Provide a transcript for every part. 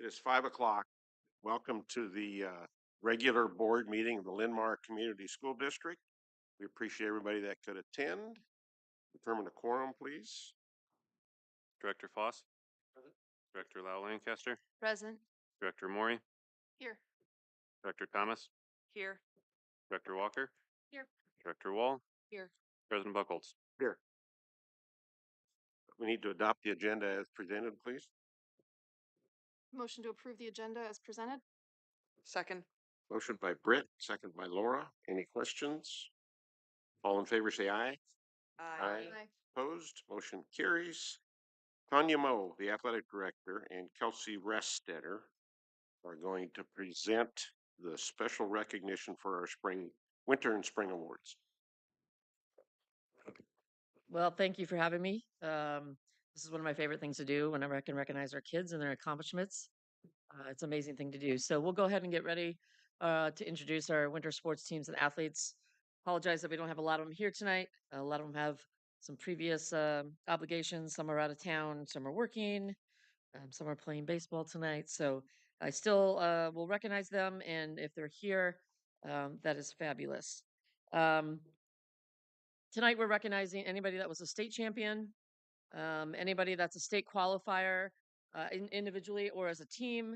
It is 5 o'clock. Welcome to the regular board meeting of the Linn-Mar Community School District. We appreciate everybody that could attend. Determine the quorum, please. Director Foss. Present. Director Lau Lancaster. Present. Director Maury. Here. Director Thomas. Here. Director Walker. Here. Director Wall. Here. President Buckholz. Here. We need to adopt the agenda as presented, please. Motion to approve the agenda as presented. Second. Motion by Britt, second by Laura. Any questions? All in favor say aye. Aye. Opposed? Motion carries. Tanya Moe, the athletic director, and Kelsey Restetter are going to present the special recognition for our winter and spring awards. Well, thank you for having me. This is one of my favorite things to do whenever I can recognize our kids and their accomplishments. It's an amazing thing to do. So we'll go ahead and get ready to introduce our winter sports teams and athletes. Apologize that we don't have a lot of them here tonight. A lot of them have some previous obligations. Some are out of town, some are working, some are playing baseball tonight. So I still will recognize them. And if they're here, that is fabulous. Tonight, we're recognizing anybody that was a state champion, anybody that's a state qualifier individually or as a team.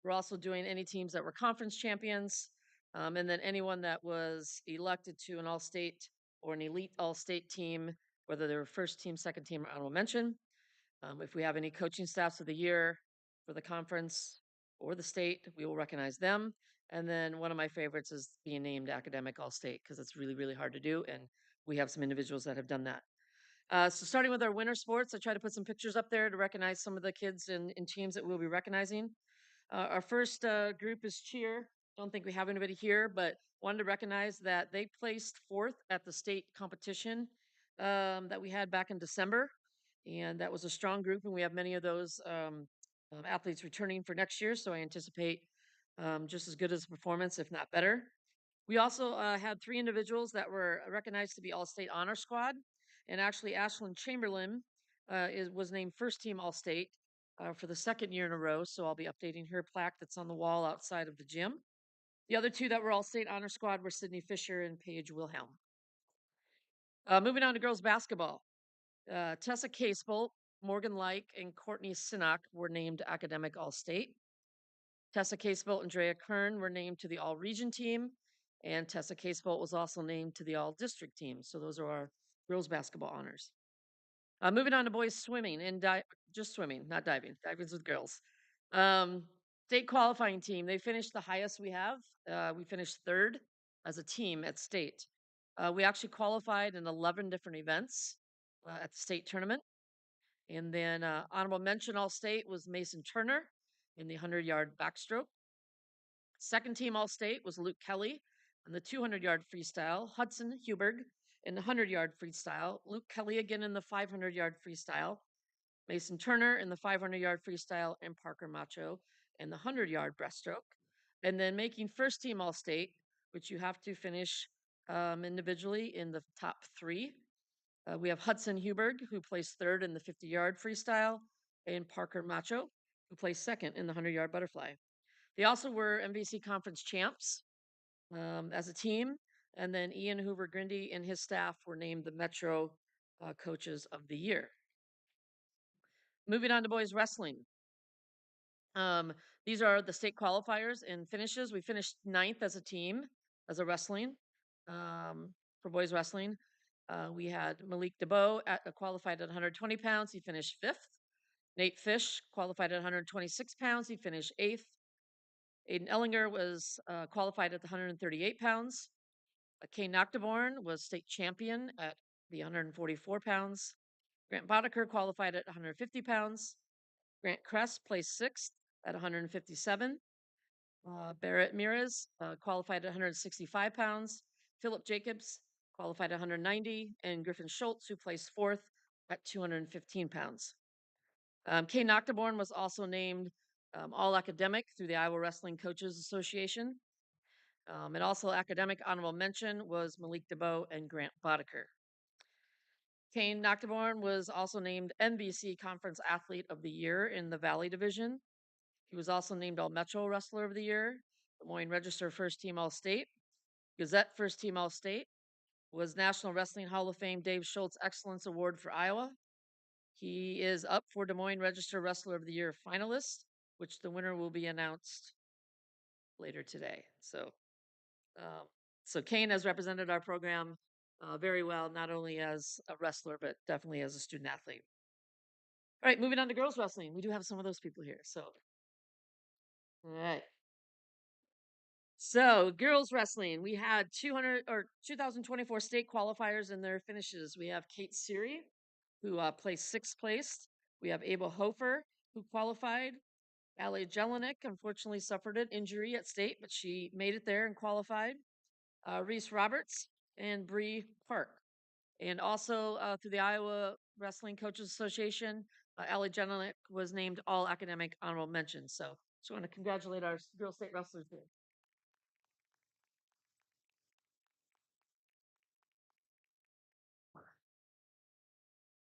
We're also doing any teams that were conference champions, and then anyone that was elected to an all-state or an elite all-state team, whether they were first team, second team, or honorable mention. If we have any coaching staffs of the year for the conference or the state, we will recognize them. And then one of my favorites is being named academic all-state because it's really, really hard to do. And we have some individuals that have done that. So starting with our winter sports, I try to put some pictures up there to recognize some of the kids and teams that we'll be recognizing. Our first group is cheer. Don't think we have anybody here, but wanted to recognize that they placed fourth at the state competition that we had back in December. And that was a strong group, and we have many of those athletes returning for next year. So I anticipate just as good as a performance, if not better. We also had three individuals that were recognized to be All-State Honor Squad. And actually, Ashlyn Chamberlain was named first team All-State for the second year in a row. So I'll be updating her plaque that's on the wall outside of the gym. The other two that were All-State Honor Squad were Sydney Fisher and Paige Wilhelm. Moving on to girls basketball. Tessa Casebolt, Morgan Like, and Courtney Sinnock were named Academic All-State. Tessa Casebolt and Drea Kern were named to the All-Region team, and Tessa Casebolt was also named to the All-District team. So those are our girls basketball honors. Moving on to boys swimming and just swimming, not diving. Diving's with girls. State qualifying team, they finished the highest we have. We finished third as a team at state. We actually qualified in 11 different events at the state tournament. And then honorable mention all-state was Mason Turner in the 100-yard backstroke. Second team all-state was Luke Kelly in the 200-yard freestyle, Hudson Huberg in the 100-yard freestyle, Luke Kelly again in the 500-yard freestyle, Mason Turner in the 500-yard freestyle, and Parker Macho in the 100-yard breaststroke. And then making first team all-state, which you have to finish individually in the top three. We have Hudson Huberg, who placed third in the 50-yard freestyle, and Parker Macho, who placed second in the 100-yard butterfly. They also were MVC conference champs as a team. And then Ian Hoover Grindy and his staff were named the Metro Coaches of the Year. Moving on to boys wrestling. These are the state qualifiers and finishes. We finished 9th as a team, as a wrestling, for boys wrestling. We had Malik DeBow qualified at 120 pounds. He finished 5th. Nate Fish qualified at 126 pounds. He finished 8th. Aiden Ellinger was qualified at the 138 pounds. Kane Noctiborn was state champion at the 144 pounds. Grant Boddicker qualified at 150 pounds. Grant Kress placed 6th at 157. Barrett Mirez qualified at 165 pounds. Philip Jacobs qualified at 190. And Griffin Schultz, who placed 4th at 215 pounds. Kane Noctiborn was also named All-Academic through the Iowa Wrestling Coaches Association. And also academic honorable mention was Malik DeBow and Grant Boddicker. Kane Noctiborn was also named NBC Conference Athlete of the Year in the Valley Division. He was also named All Metro Wrestler of the Year, Des Moines Register First Team All State, Gazette First Team All State, was National Wrestling Hall of Fame Dave Schultz Excellence Award for Iowa. He is up for Des Moines Register Wrestler of the Year finalist, which the winner will be announced later today. So Kane has represented our program very well, not only as a wrestler, but definitely as a student athlete. All right, moving on to girls wrestling. We do have some of those people here. All right. So girls wrestling, we had 2024 state qualifiers in their finishes. We have Kate Seary, who placed 6th place. We have Abel Hofer, who qualified. Allie Jelinek unfortunately suffered an injury at state, but she made it there and qualified. Reese Roberts and Bree Park. And also through the Iowa Wrestling Coaches Association, Allie Jelinek was named All Academic Honorable Mention. So just want to congratulate our girls state wrestlers here.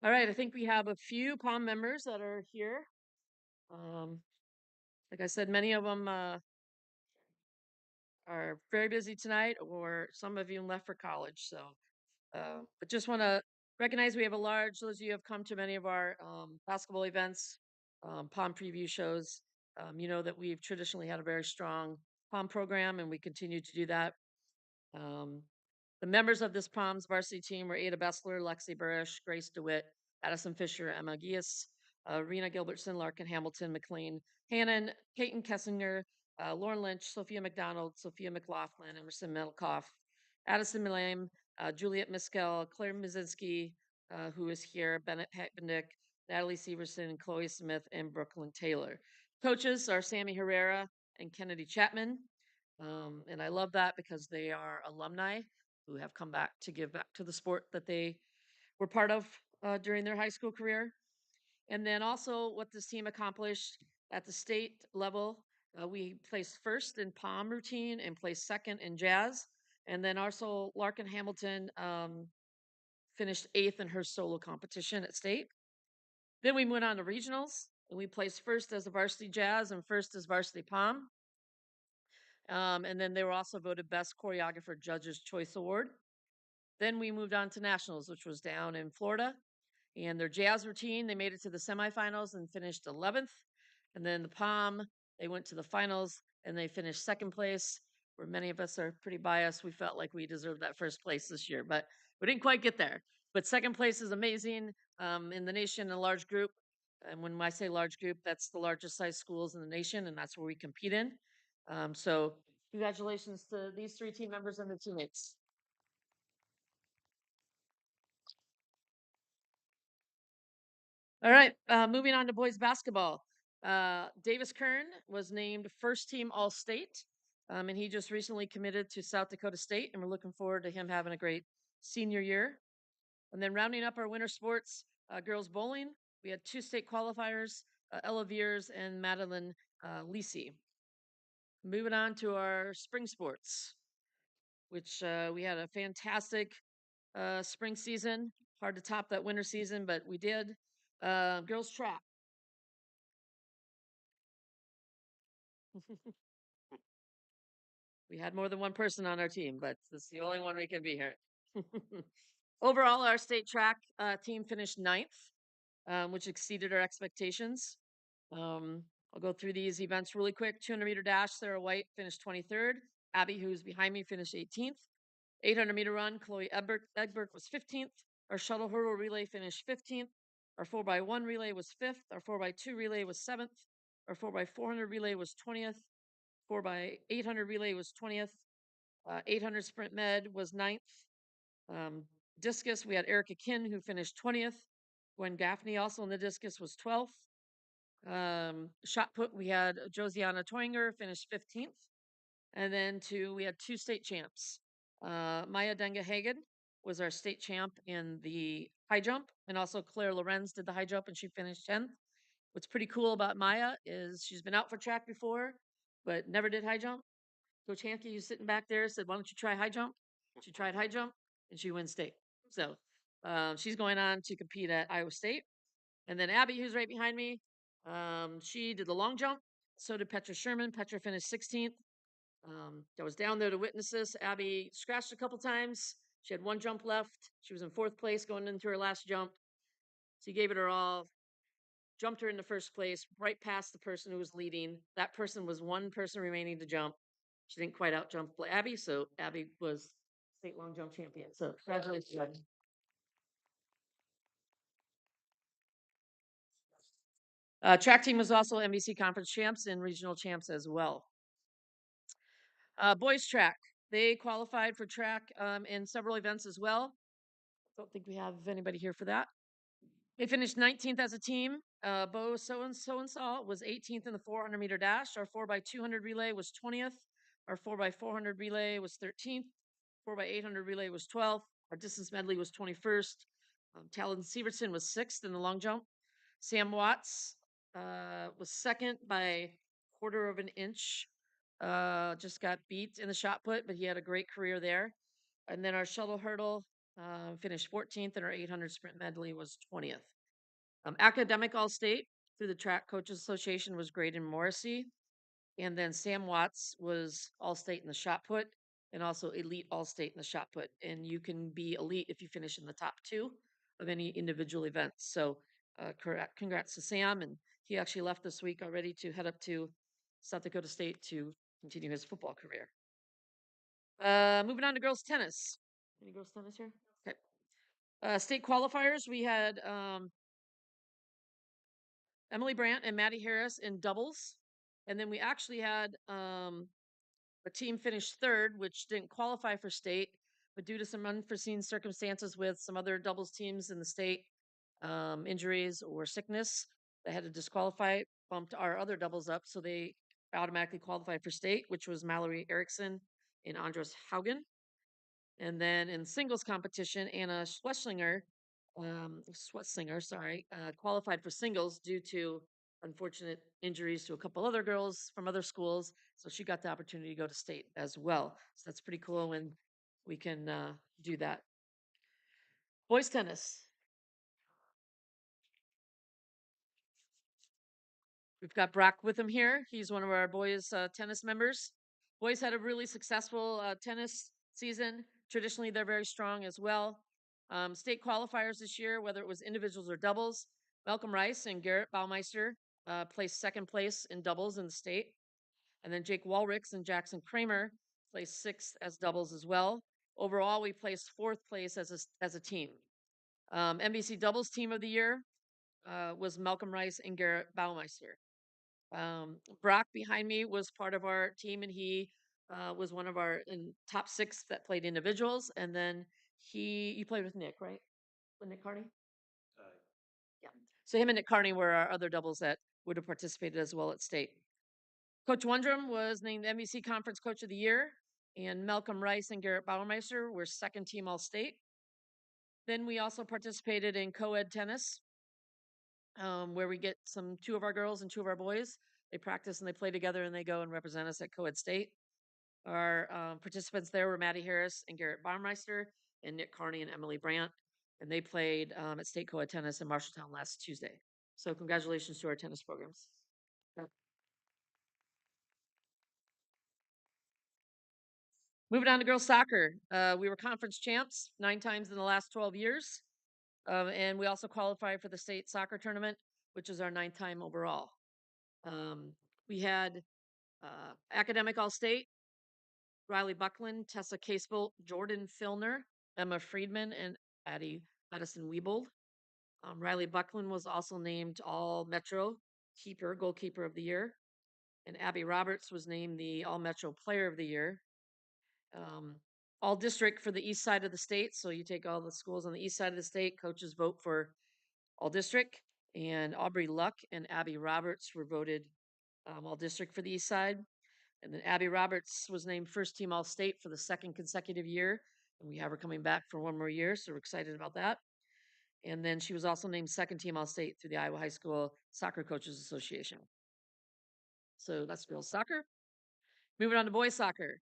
All right, I think we have a few POM members that are here. Like I said, many of them are very busy tonight, or some of you left for college. So, but just want to recognize we have those of you who have come to many of our basketball events, POM preview shows. You know that we've traditionally had a very strong POM program, and we continue to do that. The members of this POM's varsity team were Ada Bessler, Lexi Burish, Grace DeWitt, Addison Fisher, Emma Gies, Rena Gilbertson, Larkin Hamilton, McLean Hannon, Peyton Kessinger, Lauren Lynch, Sophia McDonald, Sophia McLaughlin, Emerson Melkoff, Addison Milame, Juliet Miskell, Claire Mizinski, who is here, Bennett Bendick, Natalie Severson, Chloe Smith, and Brooklyn Taylor. Coaches are Sammy Herrera and Kennedy Chapman. And I love that because they are alumni who have come back to give back to the sport that they were part of during their high school career. And then also what this team accomplished at the state level, we placed first in POM routine and placed second in jazz. And then also Larkin Hamilton finished 8th in her solo competition at state. Then we went on to regionals and we placed first as a varsity jazz and first as varsity POM. And then they were also voted Best Choreographer Judges Choice Award. Then we moved on to nationals, which was down in Florida. And their jazz routine, they made it to the semifinals and finished 11th. And then the POM, they went to the finals and they finished 2nd place, where many of us are pretty biased. We felt like we deserved that 1st place this year, but we didn't quite get there. But 2nd place is amazing in the nation, a large group. And when I say large group, that's the largest size schools in the nation, and that's where we compete in. So congratulations to these 3 team members and their teammates. All right, moving on to boys basketball. Davis Kern was named first team All State, and he just recently committed to South Dakota State, and we're looking forward to him having a great senior year. And then rounding up our winter sports, girls bowling, we had 2 state qualifiers, Ella Veers and Madeline Lisi. Moving on to our spring sports, which we had a fantastic spring season. Hard to top that winter season, but we did. Girls track. We had more than one person on our team, but this is the only one we can be here. Overall, our state track team finished 9th, which exceeded our expectations. I'll go through these events really quick. 200-meter dash, Sarah White finished 23rd. Abby, who's behind me, finished 18th. 800-meter run, Chloe Egbert was 15th. Our shuttle hurdle relay finished 15th. Our 4x1 relay was 5th. Our 4x2 relay was 7th. Our 4x400 relay was 20th. 4x800 relay was 20th. 800 sprint med was 9th. Discus, we had Erica Kinn, who finished 20th. Gwen Gaffney, also in the discus, was 12th. Shot put, we had Josiana Toinger, finished 15th. And then we had 2 state champs. Maya Denga Hagen was our state champ in the high jump, and also Claire Lorenz did the high jump, and she finished 10th. What's pretty cool about Maya is she's been out for track before, but never did high jump. Coach Hankey, who's sitting back there, said, "Why don't you try high jump?" She tried high jump, and she wins state. So she's going on to compete at Iowa State. And then Abby, who's right behind me, she did the long jump, So did Petra Sherman. Petra finished 16th. I was down there to witness this. Abby scratched a couple times. She had one jump left. She was in 4th place going into her last jump. She gave it her all, jumped her into 1st place, right past the person who was leading. That person was one person remaining to jump. She didn't quite out jump Abby, so Abby was state long jump champion. So congratulations, Abby. Track team was also NBC conference champs and regional champs as well. Boys track, they qualified for track in several events as well. Don't think we have anybody here for that. They finished 19th as a team. Bo So-and-so was 18th in the 400 meter dash. Our 4x200 relay was 20th. Our 4x400 relay was 13th. 4x800 relay was 12th. Our distance medley was 21st. Talon Severson was 6th in the long jump. Sam Watts was 2nd by a quarter of an inch. Just got beat in the shot put, but he had a great career there. And then our shuttle hurdle finished 14th, and our 800 sprint medley was 20th. Academic All-State through the Track Coaches Association was Graydon Morrissey. And then Sam Watts was All-State in the shot put and also Elite All-State in the shot put. And you can be elite if you finish in the top 2 of any individual event. So congrats to Sam. And he actually left this week already to head up to South Dakota State to continue his football career. Moving on to girls tennis. Any girls tennis here? Okay. State qualifiers, we had Emily Brandt and Maddie Harris in doubles. And then we actually had a team finish 3rd, which didn't qualify for state, but due to some unforeseen circumstances with some other doubles teams in the state, injuries or sickness, they had to disqualify, bumped our other doubles up. So they automatically qualified for state, which was Mallory Erickson and Andres Haugen. And then in singles competition, Anna Schwesslinger, qualified for singles due to unfortunate injuries to a couple other girls from other schools. So she got the opportunity to go to state as well. So that's pretty cool when we can do that. Boys tennis. We've got Brock with him here. He's one of our boys tennis members. Boys had a really successful tennis season. Traditionally, they're very strong as well. State qualifiers this year, whether it was individuals or doubles, Malcolm Rice and Garrett Baumeister placed 2nd place in doubles in the state. And then Jake Walricks and Jackson Kramer placed 6th as doubles as well. Overall, we placed 4th place as a team. NBC doubles team of the year was Malcolm Rice and Garrett Baumeister. Brock behind me was part of our team, and he was one of our top 6 that played individuals. And then you played with Nick, right? With Nick Carney? Yeah. So him and Nick Carney were our other doubles that would have participated as well at state. Coach Wondrum was named NBC Conference Coach of the Year, and Malcolm Rice and Garrett Baumeister were 2nd team All-State. Then we also participated in co-ed tennis, where we get 2 of our girls and 2 of our boys. They practice and they play together and they go and represent us at co-ed state. Our participants there were Maddie Harris and Garrett Baumeister and Nick Carney and Emily Brandt. And they played at state co-ed tennis in Marshalltown last Tuesday. So congratulations to our tennis programs. Moving on to girls soccer. We were conference champs 9 times in the last 12 years. And we also qualified for the state soccer tournament, which is our 9th time overall. We had academic All-State, Riley Buckland, Tessa Casebolt, Jordan Filner, Emma Friedman, and Addie Madison Wiebold. Riley Buckland was also named All-Metro Goalkeeper of the Year. And Abby Roberts was named the All-Metro Player of the Year. All district for the east side of the state. So you take all the schools on the east side of the state, coaches vote for all district. And Aubrey Luck and Abby Roberts were voted all district for the east side. And then Abby Roberts was named 1st team All-State for the 2nd consecutive year. And we have her coming back for 1 more year. So we're excited about that. And then she was also named 2nd team All-State through the Iowa High School Soccer Coaches Association. So that's girls soccer. Moving on to boys soccer.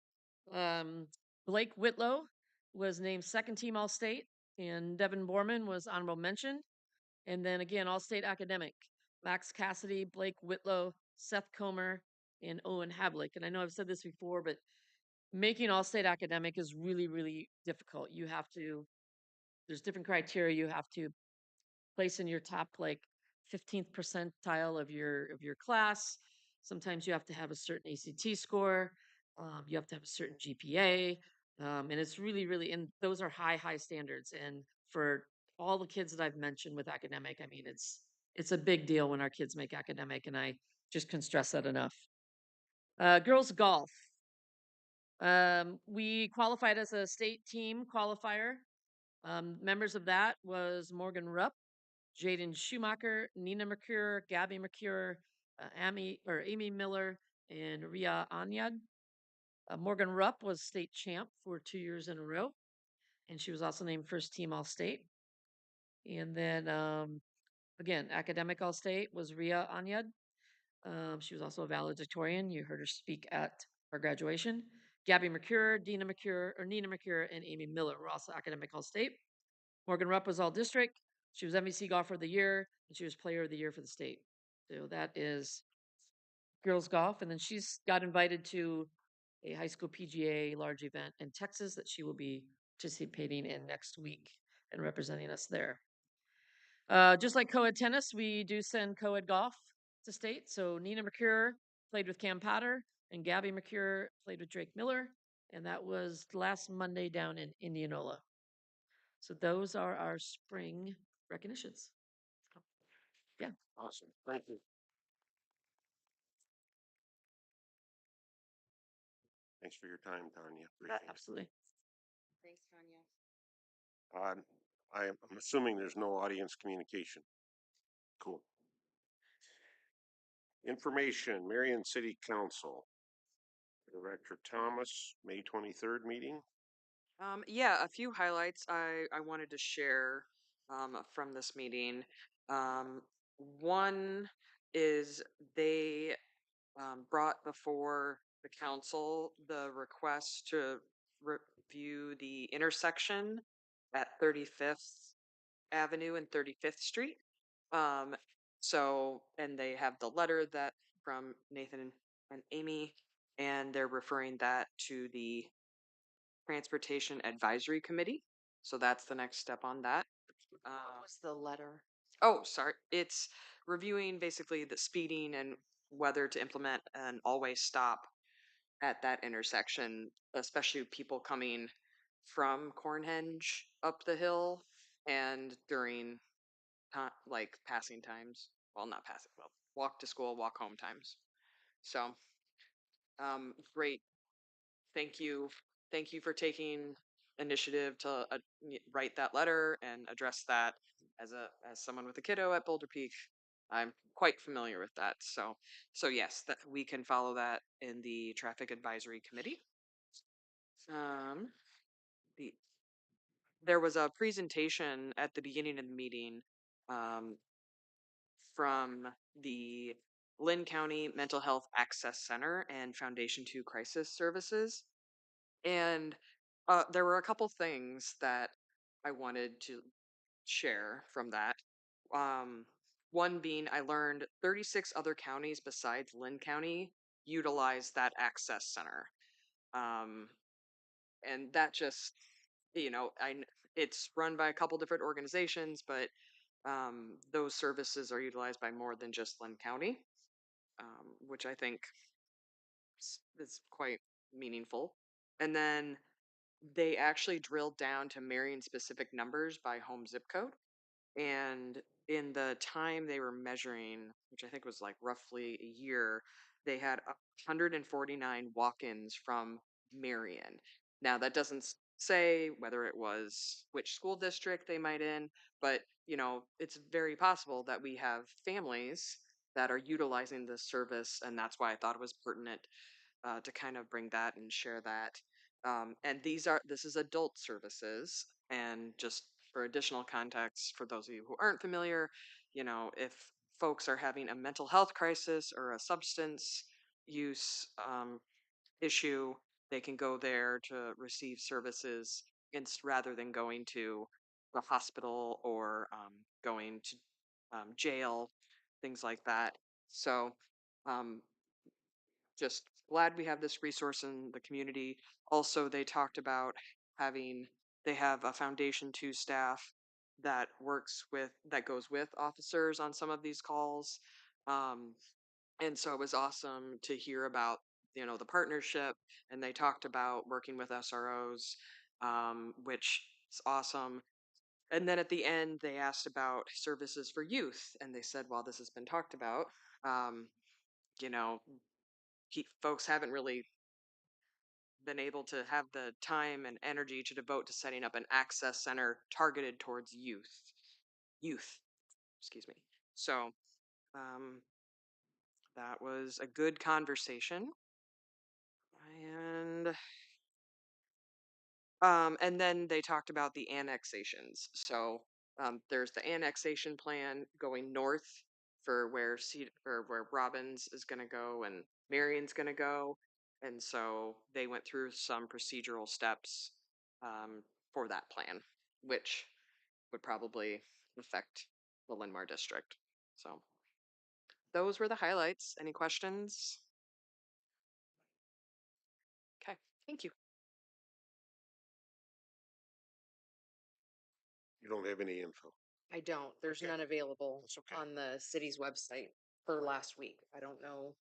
Blake Whitlow was named 2nd team All-State, and Devin Borman was honorable mention. And then again, All-State academic. Max Cassidy, Blake Whitlow, Seth Comer, and Owen Havlick. And I know I've said this before, but making all state academic is really, really difficult. You have to, there's different criteria you have to place in your top like 15th percentile of your class. Sometimes you have to have a certain ACT score. You have to have a certain GPA. And it's really, really, and those are high standards. And for all the kids that I've mentioned with academic, I mean, it's a big deal when our kids make academic, and I just can stress that enough. Girls golf. We qualified as a state team qualifier. Members of that was Morgan Rupp, Jaden Schumacher, Nina Mercure, Gabby Mercure, Amy Miller, and Ria Anyad. Morgan Rupp was state champ for 2 years in a row, and she was also named first team All State. And then again, academic All State was Ria Anyad. She was also a valedictorian. You heard her speak at her graduation. Gabby Mercure, Nina Mercure, and Amy Miller were also academic All State. Morgan Rupp was all district. She was MVC Golfer of the Year, and she was Player of the Year for the state. So that is girls golf. And then she's got invited to a high school PGA large event in Texas that she will be participating in next week and representing us there. Just like co-ed tennis, we do send co-ed golf to state. So Nina Mercure played with Cam Potter, and Gabby Mercure played with Drake Miller. And that was last Monday down in Indianola. So those are our spring recognitions. Yeah. Awesome. Thank you. Thanks for your time, Tanya. Appreciate it. Absolutely. Thanks, Tanya. I'm assuming there's no audience communication. Cool. Information, Marion City Council. Director Thomas, May 23rd meeting. Yeah, a few highlights I wanted to share from this meeting. Um, One is they brought before the council the request to review the intersection at 35th Avenue and 35th Street. Um, and they have the letter that from Nathan and Amy, and they're referring that to the Transportation Advisory Committee. So that's the next step on that. What was the letter? Oh, sorry. It's reviewing basically the speeding and whether to implement an always stop at that intersection, especially people coming from Cornhenge up the hill and during like passing times. Well, not passing, well, walk to school, walk home times. So, great. Thank you. Thank you for taking initiative to write that letter and address that as someone with a kiddo at Boulder Peak. I'm quite familiar with that. So yes, that we can follow that in the traffic advisory committee. Um, the There was a presentation at the beginning of the meeting um, from the Linn County Mental Health Access Center and Foundation 2 Crisis Services. And there were a couple things that I wanted to share from that. Um, One being, I learned 36 other counties besides Linn County utilize that access center. Um, and that just, it's run by a couple different organizations, but those services are utilized by more than just Linn County, which I think is quite meaningful. And then they actually drilled down to Marion specific numbers by home zip code. And in the time they were measuring, which I think was like roughly a year, they had 149 walk-ins from Marion. Now that doesn't say whether it was which school district they might in, but it's very possible that we have families that are utilizing this service, and that's why I thought it was pertinent to kind of bring that and share that. And this is adult services, and just for additional context, for those of you who aren't familiar, if folks are having a mental health crisis or a substance use issue, they can go there to receive services rather than going to the hospital or going to jail, things like that. So Just glad we have this resource in the community. Also, they talked about they have a Foundation 2 staff that goes with officers on some of these calls. Um, and so it was awesome to hear about, the partnership, and they talked about working with SROs, which is awesome. And then at the end, they asked about services for youth, and they said, while this has been talked about, um, you know, folks haven't really been able to have the time and energy to devote to setting up an access center targeted towards youth, excuse me. So, um, that was a good conversation. And then they talked about the annexations. So, there's the annexation plan going north for where Robbins is going to go and Marion's going to go. And so they went through some procedural steps, for that plan, which would probably affect the Linn-Mar district. So those were the highlights. Any questions? Okay, thank you. You don't have any info. I don't. There's Okay. none available That's okay. on the city's website for last week. I don't know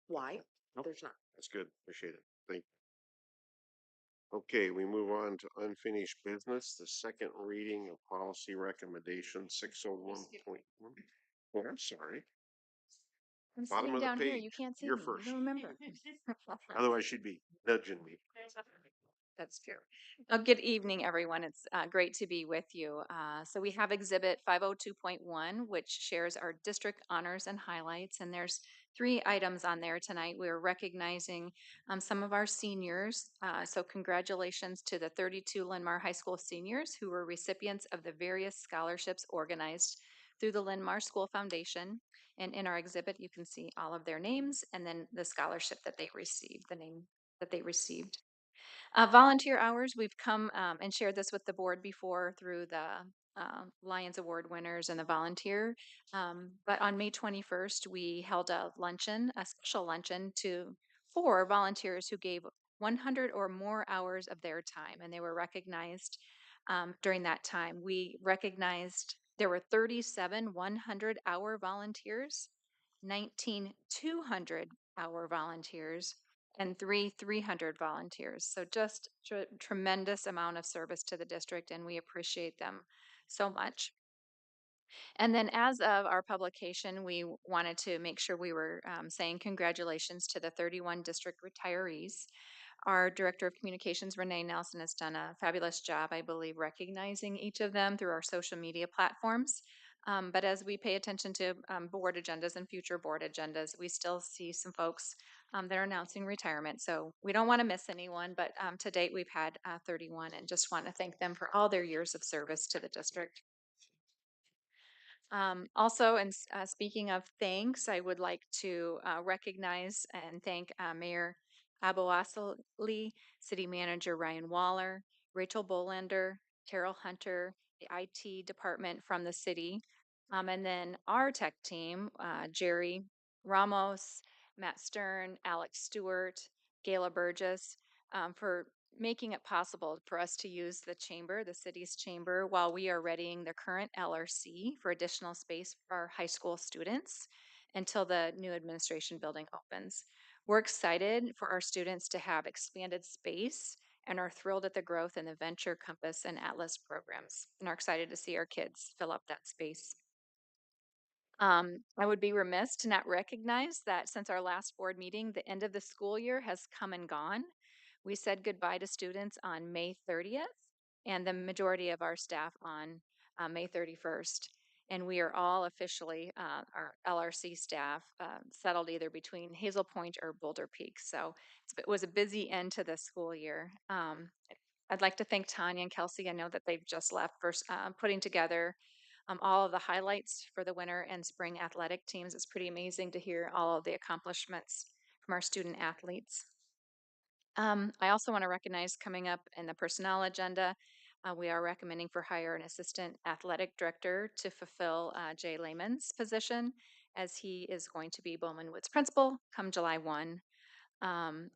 why. Nope. There's not. That's good. Appreciate it. Thank you. Okay, we move on to unfinished business, the second reading of policy recommendation 601.1. Oh, I'm sorry. I'm Bottom sitting of the down here. You page. can't see You're me. first. You don't remember. Otherwise, she'd be nudging me. That's true. Good evening, everyone. It's great to be with you. So we have Exhibit 502.1, which shares our district honors and highlights. And there's 3 items on there tonight. We're recognizing some of our seniors. So congratulations to the 32 Linn-Mar High School seniors who were recipients of the various scholarships organized through the Linn-Mar School Foundation. And in our exhibit, you can see all of their names and then the scholarship that they received, the name that they received. Volunteer hours, we've come and shared this with the board before through the Lions Award winners and the volunteer. But on May 21st, we held a special luncheon for volunteers who gave 100 or more hours of their time, and they were recognized during that time. We recognized there were 37 100-hour volunteers, 19 200-hour volunteers, and 300 volunteers. So just tremendous amount of service to the district, and we appreciate them so much. And then as of our publication, we wanted to make sure we were saying congratulations to the 31 district retirees. Our Director of Communications, Renee Nelson, has done a fabulous job, I believe, recognizing each of them through our social media platforms. But as we pay attention to board agendas and future board agendas, we still see some folks that are announcing retirement. So we don't want to miss anyone, but to date we've had 31, and just want to thank them for all their years of service to the district. Also, and speaking of thanks, I would like to recognize and thank Mayor Aboasali, City Manager Ryan Waller, Rachel Bolander, Carol Hunter, the IT department from the city, and then our tech team, Jerry Ramos, Matt Stern, Alex Stewart, Gayla Burgess, for making it possible for us to use the chamber, the city's chamber, while we are readying the current LRC for additional space for our high school students until the new administration building opens. We're excited for our students to have expanded space and are thrilled at the growth in the Venture, Compass, and Atlas programs, and are excited to see our kids fill up that space. I would be remiss to not recognize that since our last board meeting, the end of the school year has come and gone. We said goodbye to students on May 30th, and the majority of our staff on May 31st. And we are all officially, our LRC staff, settled either between Hazel Point or Boulder Peak. So it was a busy end to the school year. I'd like to thank Tanya and Kelsey. I know that they've just left for putting together all of the highlights for the winter and spring athletic teams. It's pretty amazing to hear all of the accomplishments from our student athletes. I also want to recognize coming up in the personnel agenda, we are recommending for hire an assistant athletic director to fulfill Jay Lehman's position. as he is going to be Bowman Woods principal come July 1.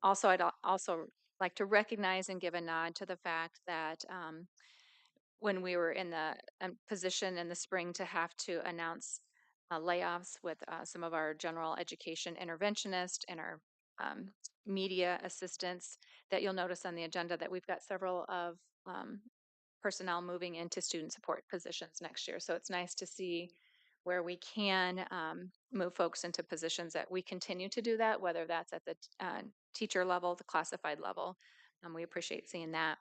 Also, I'd also like to recognize and give a nod to the fact that when we were in the position in the spring to have to announce layoffs with some of our general education interventionists and our um, media assistants, that you'll notice on the agenda that we've got several of personnel moving into student support positions next year. So it's nice to see where we can move folks into positions that we continue to do that, whether that's at the teacher level, the classified level. We appreciate seeing that.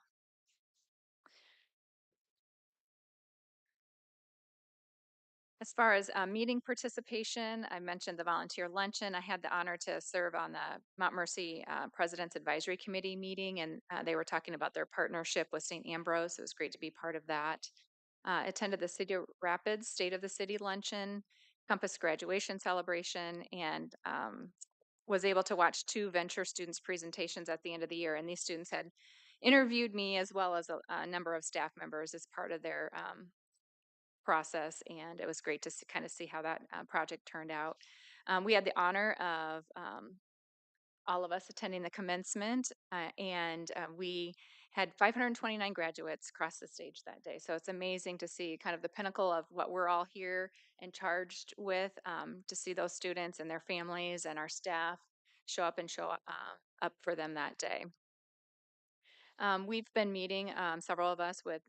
As far as meeting participation, I mentioned the volunteer luncheon. I had the honor to serve on the Mount Mercy President's Advisory Committee meeting, and they were talking about their partnership with St. Ambrose. It was great to be part of that. Attended the City Rapids State of the City luncheon, Compass graduation celebration, and was able to watch 2 venture students' presentations at the end of the year. And these students had interviewed me as well as a number of staff members as part of their process, and it was great to kind of see how that project turned out. We had the honor of all of us attending the commencement, and we had 529 graduates cross the stage that day. So it's amazing to see kind of the pinnacle of what we're all here and charged with, to see those students and their families and our staff show up and show up for them that day. We've been meeting, several of us, with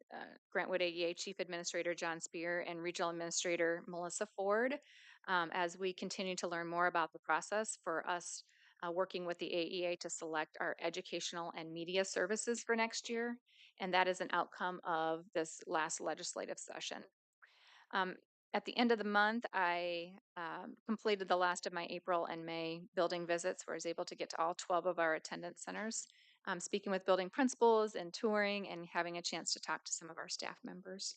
Grantwood AEA Chief Administrator John Spear and Regional Administrator Melissa Ford, as we continue to learn more about the process for us working with the AEA to select our educational and media services for next year. And that is an outcome of this last legislative session. At the end of the month, I completed the last of my April and May building visits, where I was able to get to all 12 of our attendance centers, speaking with building principals and touring and having a chance to talk to some of our staff members.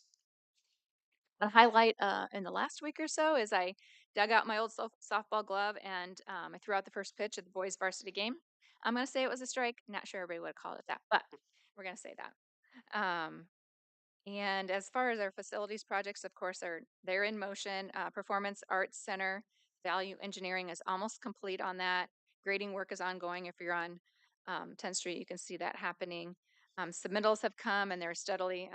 A highlight in the last week or so is I dug out my old softball glove and I threw out the first pitch of the boys varsity game. I'm going to say it was a strike. Not sure everybody would call it that, but we're going to say that. And as far as our facilities projects, of course, they're in motion. Performance Arts Center, value engineering is almost complete on that. Grading work is ongoing. If you're on 10th Street, you can see that happening. Submittals have come and they're steadily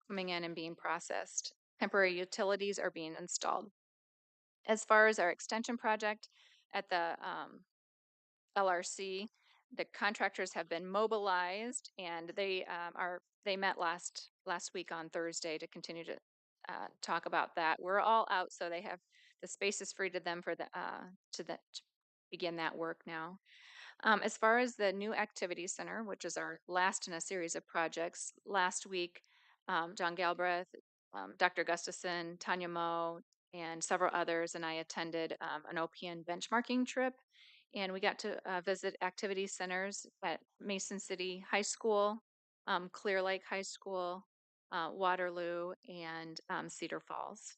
coming in and being processed. Temporary utilities are being installed. As far as our extension project at the LRC, the contractors have been mobilized, and they met last week on Thursday to continue to talk about that. We're all out, so they have the space is free to them for to begin that work now. As far as the new activity center, which is our last in a series of projects, last week, John Galbraith, Dr. Gustafson, Tanya Moe, and several others, and I attended an OPN benchmarking trip. And we got to visit activity centers at Mason City High School, Clear Lake High School, Waterloo, and Cedar Falls.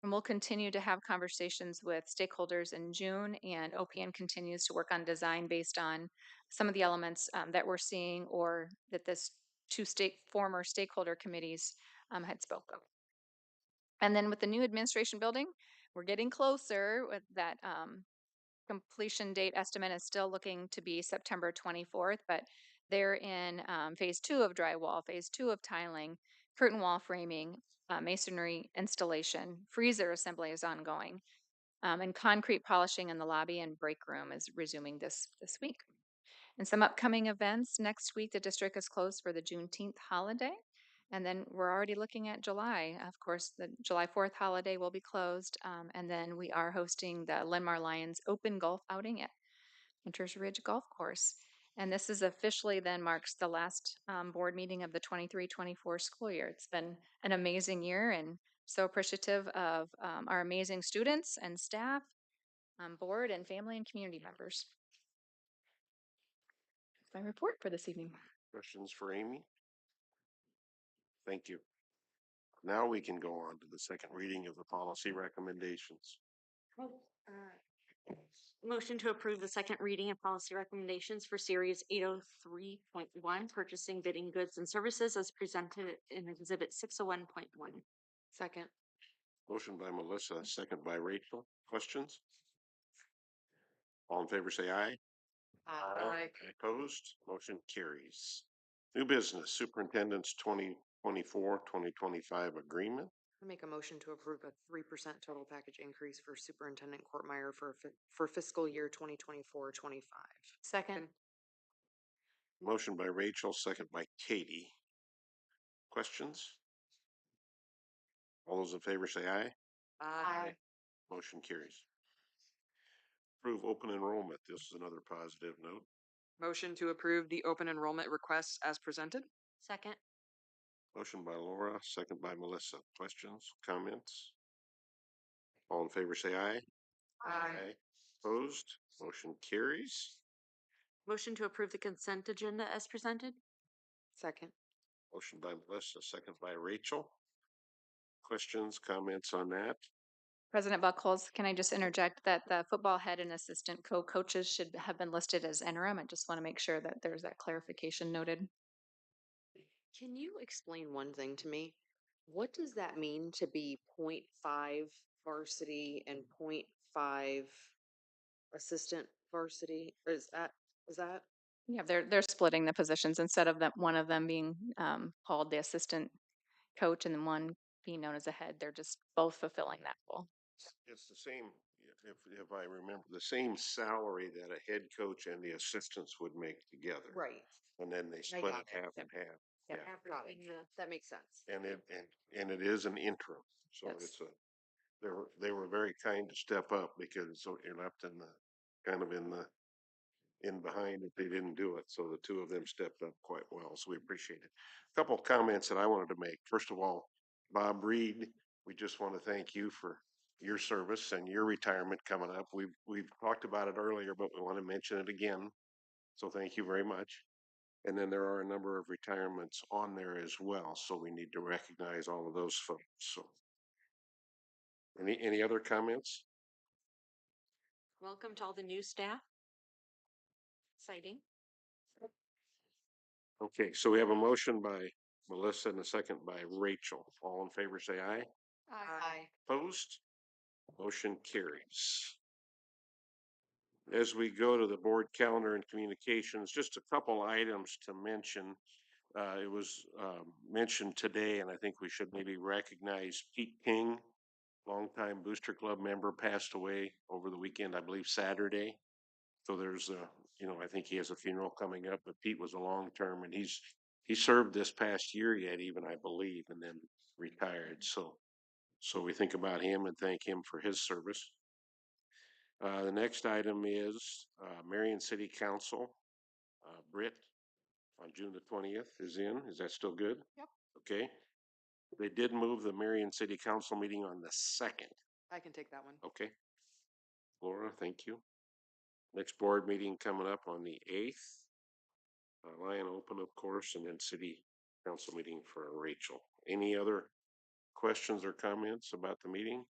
And we'll continue to have conversations with stakeholders in June, and OPN continues to work on design based on some of the elements that we're seeing or that this former stakeholder committees had spoke of. And then with the new administration building, we're getting closer with that. Completion date estimate is still looking to be September 24th, but they're in phase 2 of drywall, phase 2 of tiling, curtain wall framing, masonry installation, freezer assembly is ongoing, and concrete polishing in the lobby and break room is resuming this week. And some upcoming events next week, the district is closed for the Juneteenth holiday. And then we're already looking at July. Of course, the July 4th holiday will be closed. And then we are hosting the Linn-Mar Lions Open Golf outing at Winters Ridge Golf Course. And this is officially then marks the last board meeting of the 23-24 school year. It's been an amazing year and so appreciative of our amazing students and staff, board and family and community members. That's my report for this evening. Questions for Amy? Thank you. Now we can go on to the second reading of the policy recommendations. Motion to approve the second reading of policy recommendations for Series 803.1, purchasing, bidding goods and services as presented in Exhibit 601.1. Second. Motion by Melissa, second by Rachel. Questions? All in favor say aye. Aye. Opposed? Motion carries. New business, Superintendent's 2024-2025 agreement. I make a motion to approve a 3% total package increase for Superintendent Courtmeyer for fiscal year 2024-25. Second. Motion by Rachel, second by Katie. Questions? All those in favor say aye. Aye. Motion carries. Approve open enrollment. This is another positive note. Motion to approve the open enrollment requests as presented. Second. Motion by Laura, second by Melissa. Questions, comments? All in favor say aye. Opposed? Motion carries. Motion to approve the consent agenda as presented. Second. Motion by Melissa, second by Rachel. Questions, comments on that? President Buckholz, can I just interject that the football head and assistant co-coaches should have been listed as interim? I just want to make sure that there's that clarification noted. Can you explain one thing to me? What does that mean to be 0.5 varsity and 0.5 assistant varsity? Or is that? Yeah, they're splitting the positions instead of one of them being called the assistant coach and then one being known as a head. They're just both fulfilling that role. It's the same, if I remember, the same salary that a head coach and the assistants would make together. Right. And then they split it half and half. Yep. Yeah. Got it. That makes sense. And it is an interim, so Yes. it's they were very kind to step up because you're left in behind if they didn't do it. So the two of them stepped up quite well. So we appreciate it. A couple of comments that I wanted to make. First of all, Bob Reed, we just want to thank you for your service and your retirement coming up. We've talked about it earlier, but we want to mention it again. So thank you very much. And then there are a number of retirements on there as well. So we need to recognize all of those folks. So any other comments? Welcome to all the new staff. Exciting. Okay, so we have a motion by Melissa and a second by Rachel. All in favor say aye. Aye. Opposed? Motion carries. As we go to the board calendar and communications, just a couple items to mention. It was mentioned today, and I think we should maybe recognize Pete King, longtime Booster Club member, passed away over the weekend, I believe Saturday. So there's I think he has a funeral coming up, but Pete was a long term, and he served this past year yet, even I believe, and then retired. So we think about him and thank him for his service. The next item is Marion City Council. Britt on June the 20th is in. Is that still good? Yep. Okay. They did move the Marion City Council meeting on the 2nd. I can take that one. Okay. Laura, thank you. Next board meeting coming up on the 8th. Lion Open, of course, and then City Council meeting for Rachel. Any other questions or comments about the meeting?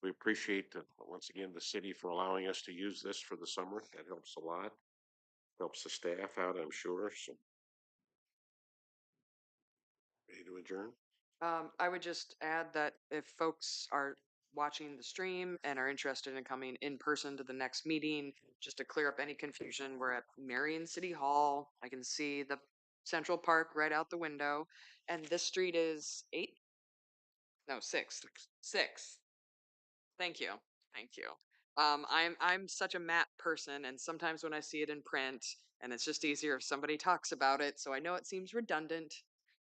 We appreciate, once again, the city for allowing us to use this for the summer. That helps a lot. Helps the staff out, I'm sure. So, ready to adjourn? I would just add that if folks are watching the stream and are interested in coming in person to the next meeting, just to clear up any confusion, we're at Marion City Hall. I can see the Central Park right out the window. And this street is 8? No, 6. 6. Thank you. Thank you. I'm such a map person, and sometimes when I see it in print, and it's just easier if somebody talks about it, so I know it seems redundant.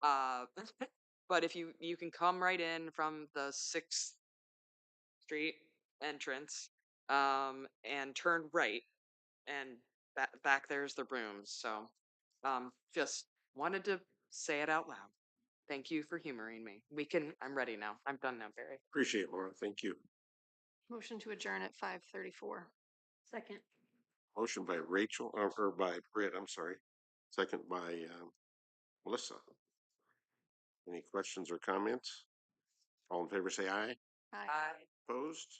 But if you can come right in from the 6th Street entrance, and turn right, and back there's the rooms. So, just wanted to say it out loud. Thank you for humoring me. I'm ready now. I'm done now, Barry. Appreciate it, Laura. Thank you. Motion to adjourn at 5:34. Second. Motion by Rachel, or by Britt, I'm sorry. Second by Melissa. Any questions or comments? All in favor say aye. Aye. Opposed?